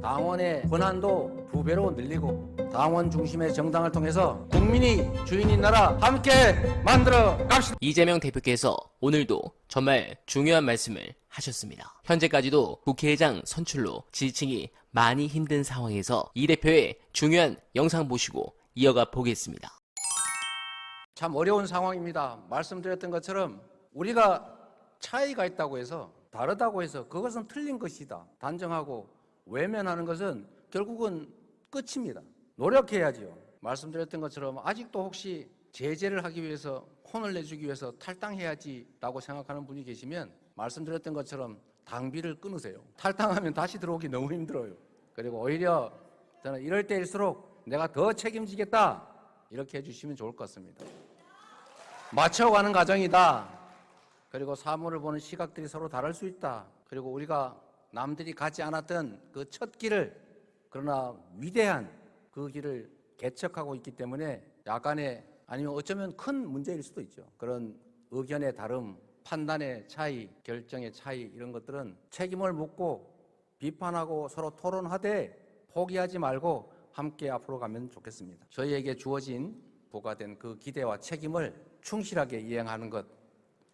당원의 권한도 2배로 늘리고 당원 중심의 정당을 통해서 국민이 주인인 나라 함께 만들어 갑시다. 이재명 대표께서 오늘도 정말 중요한 말씀을 하셨습니다. 현재까지도 국회의장 선출로 지지층이 많이 힘든 상황에서 이 대표의 중요한 영상 보시고 이어가 보겠습니다. 참 어려운 상황입니다. 말씀드렸던 것처럼 우리가 차이가 있다고 해서 다르다고 해서 그것은 틀린 것이다 단정하고 외면하는 것은 결국은 끝입니다. 노력해야지요. 말씀드렸던 것처럼 아직도 혹시 제재를 하기 위해서 혼을 내주기 위해서 탈당해야지라고 생각하는 분이 계시면 말씀드렸던 것처럼 당비를 끊으세요. 탈당하면 다시 들어오기 너무 힘들어요. 그리고 오히려 저는 이럴 때일수록 내가 더 책임지겠다 이렇게 해주시면 좋을 것 같습니다. 맞춰가는 과정이다. 그리고 사물을 보는 시각들이 서로 다를 수 있다. 그리고 우리가 남들이 가지 않았던 그 첫 길을 그러나 위대한 그 길을 개척하고 있기 때문에 약간의 아니면 어쩌면 큰 문제일 수도 있죠. 그런 의견의 다름, 판단의 차이, 결정의 차이 이런 것들은 책임을 묻고 비판하고 서로 토론하되 포기하지 말고 함께 앞으로 가면 좋겠습니다. 저희에게 주어진 부과된 그 기대와 책임을 충실하게 이행하는 것,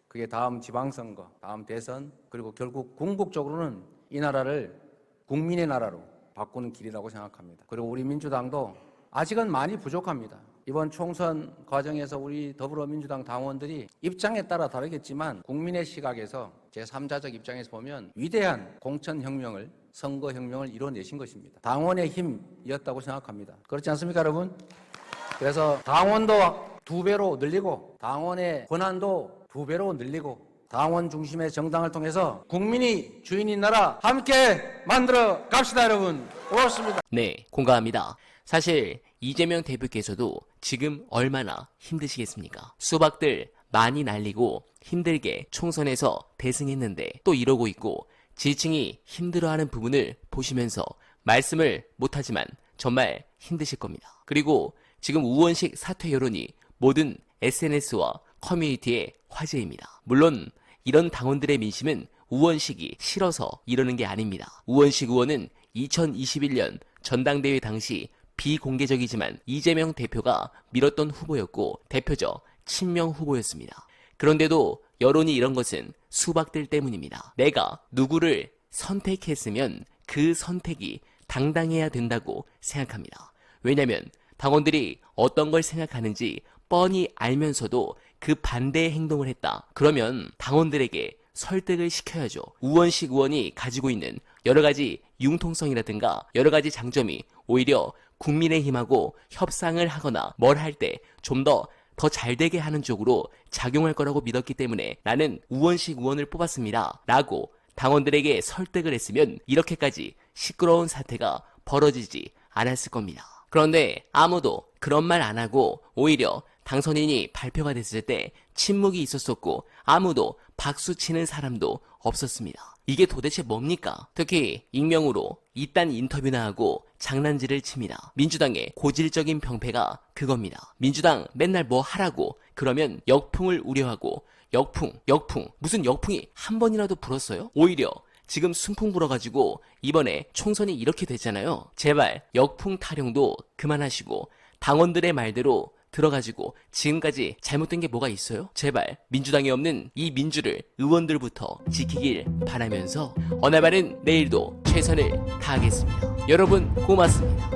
그게 다음 지방선거, 다음 대선, 그리고 결국 궁극적으로는 이 나라를 국민의 나라로 바꾸는 길이라고 생각합니다. 그리고 우리 민주당도 아직은 많이 부족합니다. 이번 총선 과정에서 우리 더불어민주당 당원들이 입장에 따라 다르겠지만 국민의 시각에서 제3자적 입장에서 보면 위대한 공천혁명을, 선거혁명을 이뤄내신 것입니다. 당원의 힘이었다고 생각합니다. 그렇지 않습니까, 여러분? 그래서 당원도 2배로 늘리고 당원의 권한도 2배로 늘리고 당원 중심의 정당을 통해서 국민이 주인인 나라 함께 만들어 갑시다, 여러분. 고맙습니다. 네, 공감합니다. 사실 이재명 대표께서도 지금 얼마나 힘드시겠습니까? 수박들 많이 날리고 힘들게 총선에서 대승했는데 또 이러고 있고 지지층이 힘들어하는 부분을 보시면서 말씀을 못하지만 정말 힘드실 겁니다. 그리고 지금 우원식 사퇴 여론이 모든 SNS와 커뮤니티의 화제입니다. 물론 이런 당원들의 민심은 우원식이 싫어서 이러는 게 아닙니다. 우원식 의원은 2021년 전당대회 당시 비공개적이지만 이재명 대표가 밀었던 후보였고 대표적 친명 후보였습니다. 그런데도 여론이 이런 것은 수박들 때문입니다. 내가 누구를 선택했으면 그 선택이 당당해야 된다고 생각합니다. 왜냐하면 당원들이 어떤 걸 생각하는지 뻔히 알면서도 그 반대의 행동을 했다. 그러면 당원들에게 설득을 시켜야죠. 우원식 의원이 가지고 있는 여러 가지 융통성이라든가 여러 가지 장점이 오히려 국민의힘하고 협상을 하거나 뭘 할 때 좀 더 잘 되게 하는 쪽으로 작용할 거라고 믿었기 때문에 나는 우원식 의원을 뽑았습니다. 라고 당원들에게 설득을 했으면 이렇게까지 시끄러운 사태가 벌어지지 않았을 겁니다. 그런데 아무도 그런 말 안 하고 오히려 당선인이 발표가 됐을 때 침묵이 있었었고 아무도 박수 치는 사람도 없었습니다. 이게 도대체 뭡니까? 특히 익명으로 이딴 인터뷰나 하고 장난질을 칩니다. 민주당의 고질적인 병폐가 그겁니다. 민주당 맨날 뭐 하라고 그러면 역풍을 우려하고 역풍 무슨 역풍이 한 번이라도 불었어요? 오히려 지금 순풍 불어가지고 이번에 총선이 이렇게 됐잖아요. 제발 역풍 타령도 그만하시고 당원들의 말대로 들어가지고 지금까지 잘못된 게 뭐가 있어요? 제발 민주당에 없는 이 민주를 의원들부터 지키길 바라면서 어날바른 내일도 최선을 다하겠습니다. 여러분 고맙습니다.